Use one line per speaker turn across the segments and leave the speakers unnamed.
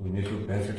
1965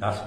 10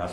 10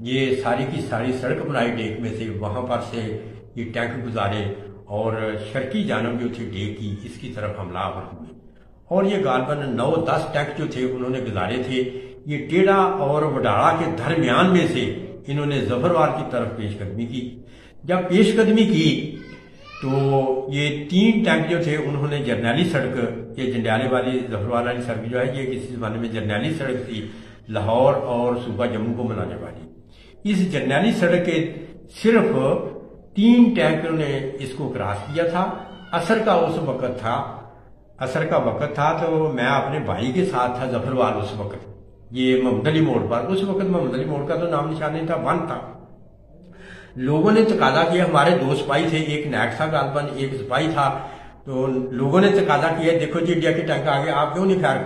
یہ ساری کی ساری سڑک بنائی ڈیک میں سے، وہاں پر سے یہ ٹینک گزارے اور شرقی جانب جو تھی ڈیک کی اس کی طرف حملہ آور ہوئے، اور یہ غالباً 9-10 ٹینک جو تھے انہوں نے گزارے تھے۔ یہ ٹیڑا اور وڈاڑا کے درمیان میں سے انہوں نے ظفروار کی طرف پیش قدمی کی۔ جب پیش قدمی کی تو یہ 3 ٹینک جو تھے انہوں نے جرنیلی سڑک، یہ جنڈیالے والی ظفروار والی سڑک جو ہے یہ کسی زمانے میں جرنیلی سڑک تھی، لاہور اور صوبہ جموں کو ملانے والی۔ اس جرنیلی سڑک کے صرف 3 ٹینکروں نے اس کو کراس کیا تھا۔ عصر کا وقت تھا تو میں اپنے بھائی کے ساتھ تھا ظفروار اس وقت، یہ محمد علی موڑ پر۔ اس وقت محمد علی موڑ کا تو نام نشان نہیں تھا، بند تھا۔ لوگوں نے تقاضا کیا، ہمارے 2 سپاہی تھے، ایک نیک تھا غالباً، ایک سپاہی تھا، تو لوگوں نے تقاضا کیا دیکھو جی انڈیا کے ٹینک آگے، آپ کیوں نہیں فائر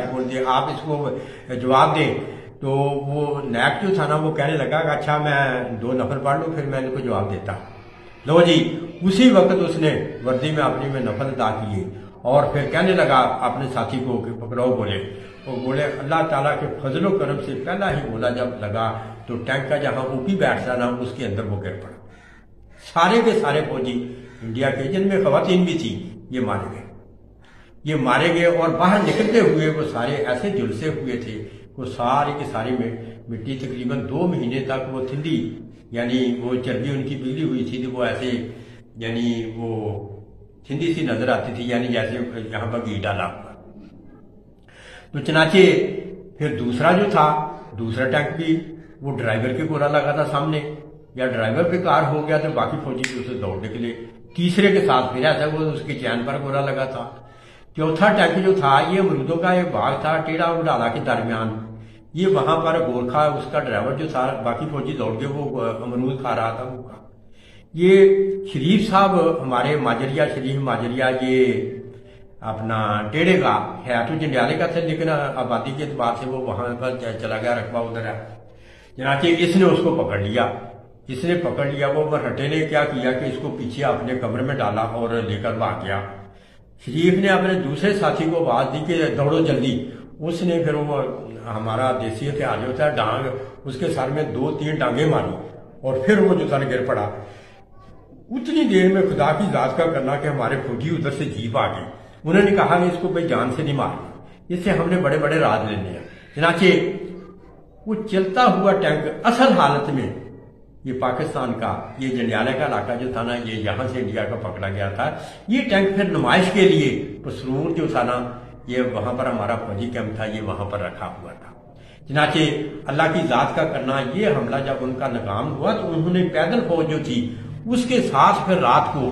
کھولتے، آپ اس کو جواب دیں۔ تو وہ نیک جو تھا نا وہ کہنے لگا کہ اچھا میں 2 نفل پڑھ لوں پھر میں ان کو جواب دیتا۔ لو جی اسی وقت اس نے وردی میں اپنی میں نفل ادا کیے اور پھر کہنے لگا اپنے ساتھی کو کہ پکڑو گولے۔ وہ گولے اللہ تعالیٰ کے فضل و کرم سے پہلا ہی گولا جب لگا تو ٹینک کا جہاں اوپی بیٹھتا نا اس کے اندر وہ گر پڑا۔ سارے کے سارے فوجی انڈیا کے، جن میں خواتین بھی تھی، یہ مارے گئے اور باہر نکلتے ہوئے وہ سارے ایسے جلسے ہوئے تھے، وہ ساری کی ساری مٹی تقریباً 2 مہینے تک وہ تھندی، یعنی وہ چربی ان کی پگھلی ہوئی تھی تو وہ ایسے یعنی وہ تھندی سی نظر آتی تھی، یعنی جیسے یہاں پر گھی ڈالا ہوا۔ تو چنانچہ پھر دوسرا ٹینک بھی وہ ڈرائیور کے گولا لگا تھا سامنے، یا ڈرائیور پہ کار ہو گیا تو باقی فوجی بھی اسے دوڑ نکلے۔ تیسرے کے ساتھ پھر ایسا وہ اس کے چین پر گولا لگا تھا۔ چوتھا ٹینک جو تھا یہ امرودوں کا ایک باغ تھا ٹیڑا اور وڈالا کے درمیان، یہ وہاں پر گورکھا اس کا ڈرائیور جو تھا، باقی فوجی دوڑ کے وہ امرود کھا رہا تھا۔ یہ شریف صاحب ہمارے شریف ماجریا یہ اپنا ٹیڑے کا ہے تو جنڈیالے کا تھا، لیکن آبادی کے اعتبار سے وہ وہاں پر چلا گیا، رقبہ ادھر ہے۔ چنانچہ اس نے اس کو پکڑ لیا، وہ مرہٹے نے کیا کیا کہ اس کو پیچھے اپنے کمرے میں ڈالا اور لے کر بھاگ گیا۔ شریف نے اپنے دوسرے ساتھی کو آواز دی کہ دوڑو جلدی۔ اس نے پھر وہ ہمارا دیسی ہتھیار جو ہوتا ہے ڈانگ، اس کے سر میں 2-3 ڈانگیں ماری اور پھر وہ جو سر گر پڑا۔ اتنی دیر میں خدا کی ذات کا کرنا کہ ہمارے فوجی ادھر سے جیپ آ گئی، انہوں نے کہا کہ اس کو بھائی جان سے نہیں مارنا، اس سے ہم نے بڑے بڑے راز لینے ہیں۔ چنانچہ وہ چلتا ہوا ٹینک اصل حالت میں یہ پاکستان کا، یہ جنڈیالے کا علاقہ جو تھا نا، یہ یہاں سے انڈیا کا پکڑا گیا تھا۔ یہ ٹینک پھر نمائش کے لیے پسرور جو تھا نا، یہ وہاں پر ہمارا فوجی کیمپ تھا، یہ وہاں پر رکھا ہوا تھا۔ چنانچہ اللہ کی ذات کا کرنا، یہ حملہ جب ان کا ناکام ہوا تو انہوں نے پیدل فوج جو تھی اس کے ساتھ پھر رات کو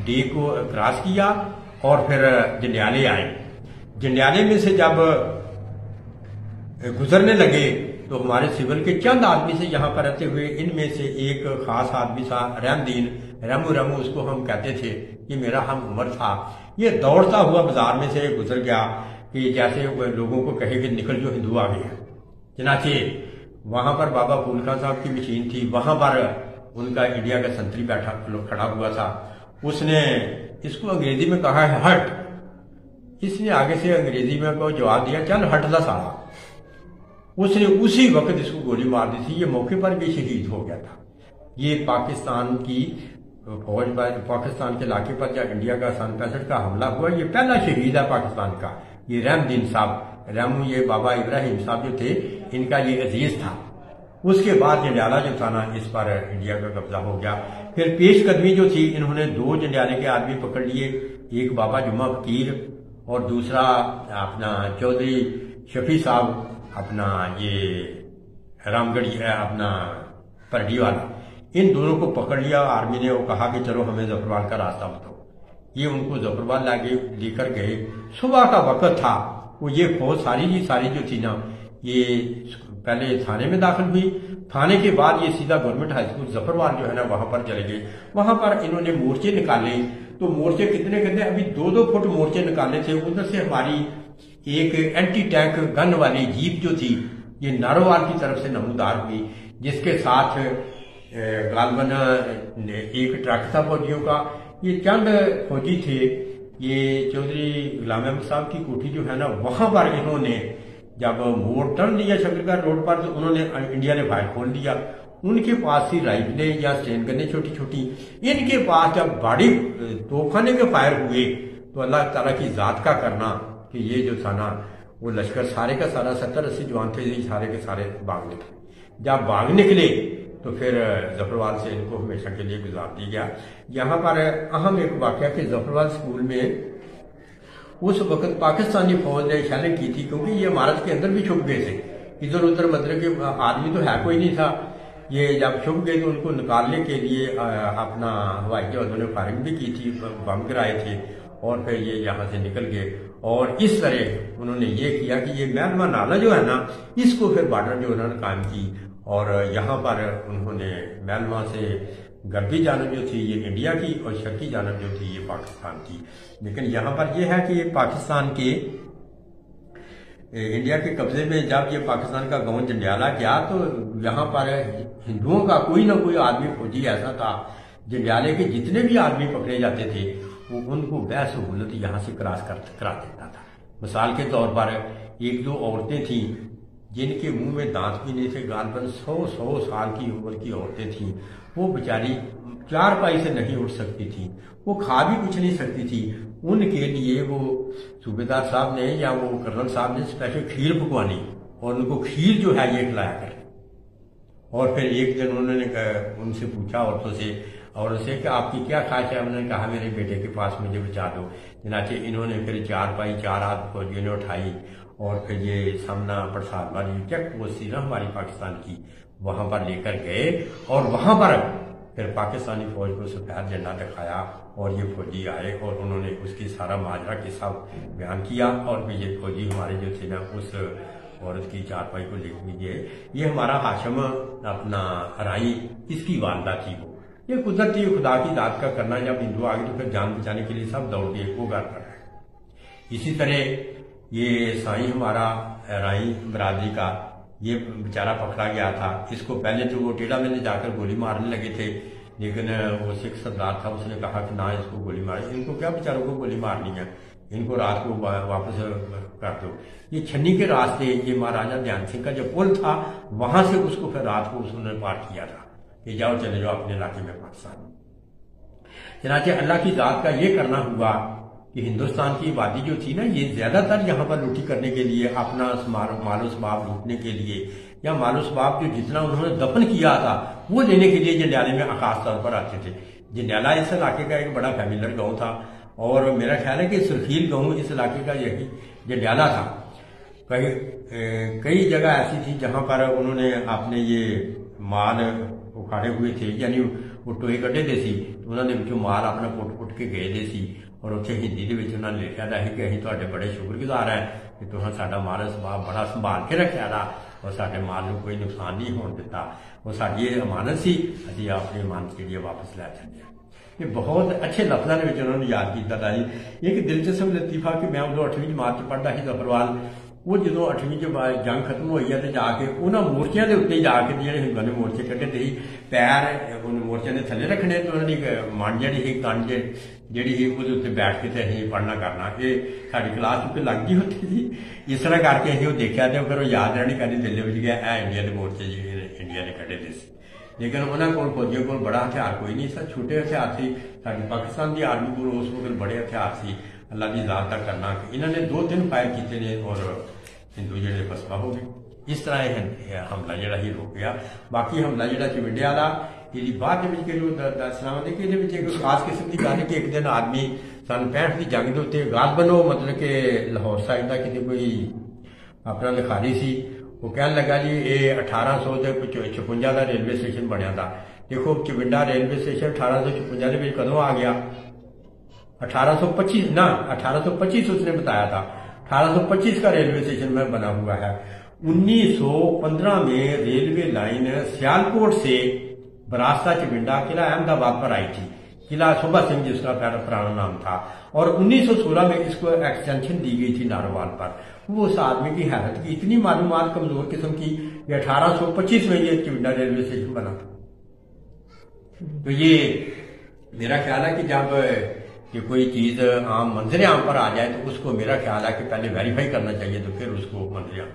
ڈے کو کراس کیا اور پھر جنڈیالے آئے۔ جنڈیالے میں سے جب گزرنے لگے تو ہمارے سول کے چند آدمی سے یہاں پر رہتے ہوئے، ان میں سے ایک خاص آدمی تھا رمو اس کو ہم کہتے تھے، یہ میرا ہم عمر تھا۔ یہ دوڑتا ہوا بازار میں سے گزر گیا کہ جیسے لوگوں کو کہے کہ نکل جو ہندو آ گئے ہیں۔ چنانچہ وہاں پر بابا پھول خان صاحب کی مشین تھی، وہاں پر ان کا انڈیا کا سنتری کھڑا ہوا تھا۔ اس نے اس کو انگریزی میں کہا ہے ہٹ، اس نے آگے سے انگریزی میں کو جواب دیا چل ہٹ دا سارا۔ اس نے اسی وقت اس کو گولی مار دی تھی، یہ موقع پر بھی شہید ہو گیا تھا۔ یہ پاکستان کی فوج پر، پاکستان کے علاقے پر جب انڈیا کا 65 کا حملہ ہوا، یہ پہلا شہید ہے پاکستان کا، یہ رحم الدین صاحب، رحمو یہ بابا ابراہیم صاحب جو تھے، ان کا یہ عزیز تھا۔ اس کے بعد جنڈیالہ جو تھا نا، اس پر انڈیا کا قبضہ ہو گیا۔ پھر پیش قدمی جو تھی، انہوں نے 2 جنڈیالے کے آدمی پکڑ لیے، ایک بابا جمعہ فقیر اور دوسرا اپنا چودھری شفیع صاحب، اپنا یہ رام گڑھی اپنا پرڈی والا، ان دونوں کو پکڑ لیا۔ آرمی نے وہ کہا کہ چلو ہمیں ظفروال کا راستہ بتاؤ۔ یہ ان کو ظفروال لے کر گئے۔ صبح کا وقت تھا، وہ یہ فوج ساری جو تھی نا، یہ پہلے تھانے میں داخل ہوئی، تھانے کے بعد یہ سیدھا گورنمنٹ ہائی اسکول ظفروال جو ہے نا وہاں پر چلے گئے۔ وہاں پر انہوں نے مورچے نکالے، تو مورچے کتنے ابھی 2-2 فٹ مورچے نکالے تھے۔ ادھر سے ہماری ایک اینٹی ٹینک گن والی جیپ جو تھی، یہ نارووال کی طرف سے نمودار ہوئی، جس کے ساتھ غالباً ایک ٹرک تھا فوجیوں کا۔ یہ چند فوجی تھے، یہ چودھری غلام احمد صاحب کی کوٹھی جو ہے نا، وہاں پر انہوں نے جب موڑ ٹرن لیا شکرگڑھ روڈ پر تو انہوں نے انڈیا نے فائر کھول دیا. ان کے پاس تھی رائفلیں یا اسٹین گنیں چھوٹی چھوٹی. ان کے پاس جب بڑی توپخانے کے فائر ہوئے تو اللہ تعالیٰ کی ذات کا کرنا کہ یہ جو تھا نا وہ لشکر سارے کا سارا 70-80 جوان تھے سارے کے سارے بھاگ نکلے. جب بھاگ نکلے تو پھر ظفرآباد سے ان کو ہمیشہ کے لیے گزار دیا گیا. یہاں پر اہم ایک واقعہ کہ ظفرآباد اسکول میں اس وقت پاکستانی فوج نے شیلنگ کی تھی کیونکہ یہ عمارت کے اندر بھی چھپ گئے تھے. ادھر ادھر مطلب کہ آدمی تو ہے کوئی نہیں تھا. یہ جب چھپ گئے تو ان کو نکالنے کے لیے اپنا ہوائی جہازوں نے فائرنگ بھی کی تھی, بم گرائے تھے اور پھر یہ یہاں سے نکل گئے. اور اس طرح انہوں نے یہ کیا کہ یہ محلمہ نالہ جو ہے نا اس کو پھر بارڈر جو انہوں نے قائم کی اور یہاں پر انہوں نے محلمہ سے غربی جانب جو تھی یہ انڈیا کی اور شرقی جانب جو تھی یہ پاکستان کی. لیکن یہاں پر یہ ہے کہ یہ پاکستان کے انڈیا کے قبضے میں جب یہ پاکستان کا گاؤں جنڈیالہ گیا تو یہاں پر ہندوؤں کا کوئی نہ کوئی آدمی فوجی ایسا تھا. جنڈیالے کے جتنے بھی آدمی پکڑے جاتے تھے وہ ان کو بسہولت یہاں سے کراس کرا دیتا تھا. مثال کے طور پر ایک دو عورتیں تھیں جن کے منہ میں دانت بھی نہیں تھے, غالباً 100 سال کی عمر کی عورتیں تھیں. وہ بیچاری چارپائی سے نہیں اٹھ سکتی تھی, وہ کھا بھی کچھ نہیں سکتی تھی. ان کے لیے وہ صوبیدار صاحب نے یا وہ کرنل صاحب نے اسپیشل کھیر پکوانی اور ان کو کھیر جو ہے یہ کھلایا کر. اور پھر ایک دن انہوں نے ان سے پوچھا عورتوں سے کہ آپ کی کیا خواہش ہے. انہوں نے کہا میرے بیٹے کے پاس مجھے بچا دو. چنانچہ انہوں نے پھر چارپائی 4 ہاتھ فوجیوں نے اٹھائی اور پھر یہ سامنا پرساد والی چیک پوسٹ تھی نا ہماری پاکستان کی, وہاں پر لے کر گئے اور وہاں پر پھر پاکستانی فوج کو سفید جھنڈا دکھایا اور یہ فوجی آئے اور انہوں نے اس کی سارا ماجرا کے ساتھ بیان کیا. اور پھر یہ فوجی ہمارے جو تھے نا اس عورت کی چارپائی کو لے لیجیے, یہ ہمارا ہاشم اپنا رائی اس کی والدہ تھی. وہ یہ قدرتی خدا کی ذات کا کرنا, جب ہندو آگے تو پھر جان بچانے کے لیے سب دوڑ گئے وہ گھر پر ہے. اسی طرح یہ سائیں ہمارا رائی برادری کا یہ بیچارہ پکڑا گیا تھا. اس کو پہلے تو وہ ٹیڑھا میں جا کر گولی مارنے لگے تھے, لیکن وہ سکھ سردار تھا اس نے کہا کہ نہ اس کو گولی مارے, ان کو کیا بیچاروں کو گولی مارنی ہے, ان کو رات کو واپس کر دو. یہ چھنی کے راستے یہ مہاراجا دھیان سنگھ کا جو پل تھا وہاں سے اس کو پھر رات کو اس نے پار کیا تھا کہ جاؤ چلے جاؤ اپنے علاقے میں پاکستان. چنانچہ اللہ کی ذات کا یہ کرنا ہوا کہ ہندوستان کی آبادی جو تھی نا یہ زیادہ تر یہاں پر لوٹی کرنے کے لیے, اپنا مال و اسباب لوٹنے کے لیے یا مال و اسباب جو جتنا انہوں نے دفن کیا تھا وہ لینے کے لیے جنڈیالے میں خاص طور پر آتے تھے. جنڈیالہ اس علاقے کا ایک بڑا فیملر گاؤں تھا اور میرا خیال ہے کہ سرخیل گاؤں اس علاقے کا یہی جنڈیالہ تھا. کئی جگہ ایسی تھی جہاں پر انہوں نے اپنے یہ مال اکھاڑے ہوئے تھے, یعنی وہ ٹوئے کٹے دے سی تو انہوں نے جو مال اپنا پٹ کے گئے دے سی اور اتنے ہندی دے انہوں نے لکھا تھا کہ اِسی تے بڑے شکر گزار ہیں کہ تم ساڈا مال اسباب بڑا سنبھال کے رکھا تھا اور سارے مال کو کوئی نقصان نہیں ہونے دیتا. وہ ساری امانت سی ابھی اپنی امانت کے لیے واپس لے چلے. یہ بہت اچھے لفظوں میں انہوں نے یاد کیا تھا. ایک دلچسپ لطیفہ کہ میں ادو 8ویں جماعت چ پڑھتا سی ظفرآباد, وہ جدو 8ویں جنگ ختم ہوئی ہے تو جا کے انہوں مورچیاں کے اتنے جا کے جہاں ہندوؤں نے مورچے کٹے تھے پیر مورچے نے تھلے رکھنے تو انہوں نے من جی کنڈ جی وہ بیٹھ کے اِسی پڑھنا کرنا. یہ ساری کلاس چونکہ لگ گئی ہوتی تھی اس طرح کر کے اِسی وہ دیکھا تو پھر وہ یاد رہنی کہانی دل میں گیا اے انڈیا کے مورچے جی انڈیا نے کٹے تھے. لیکن انہوں کو فوجیوں کو بڑا ہتھیار کوئی نہیں سر, چھوٹے ہتھیار سی. ساری پاکستان کی آرمی کو اس وقت بڑے ہتھیار سی. اللہ کی ذات کا کرنا کہ انہوں نے 2-3 فائر کیتے ہیں اور ہندو جڑے بسپا ہو گئے. اس طرح یہ حملہ جڑا ہی رک گیا. باقی حملہ جڑا چمنڈیا والا یہ بعد جو دسنا کہ یہ خاص قسم کی گل ہے کہ ایک دن آدمی 1965 کی جنگ کے اتنے غالباً وہ مطلب کہ لاہور سائڈ کا کسی کوئی اپنا لکھاری سی, وہ کہنے لگا جی یہ 1856 کا ریلوے اسٹیشن بنیا تھا. دیکھو چمنڈا ریلوے اسٹیشن 1856 کے کدوں آ گیا, 1825 نہ 1825 اس نے بتایا تھا. 1825 کا ریلوے اسٹیشن میں بنا ہوا ہے. 1915 میں ریلوے لائن سیالکوٹ سے براستہ چمنڈا قلعہ احمد آباد پر آئی تھی, قلعہ صوبہ سنگھ جس کا پرانا نام تھا, اور 1916 میں اس کو ایکسٹینشن دی گئی تھی ناروال پر. وہ اس آدمی کی حیرت کی اتنی معلومات کمزور قسم کی کہ 1825 میں یہ چمنڈا ریلوے اسٹیشن بنا. تو یہ میرا خیال ہے کہ جب کہ کوئی چیز عام منظر عام پر آ جائے تو اس کو میرا خیال ہے کہ پہلے ویریفائی کرنا چاہیے تو پھر اس کو منظر عام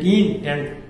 3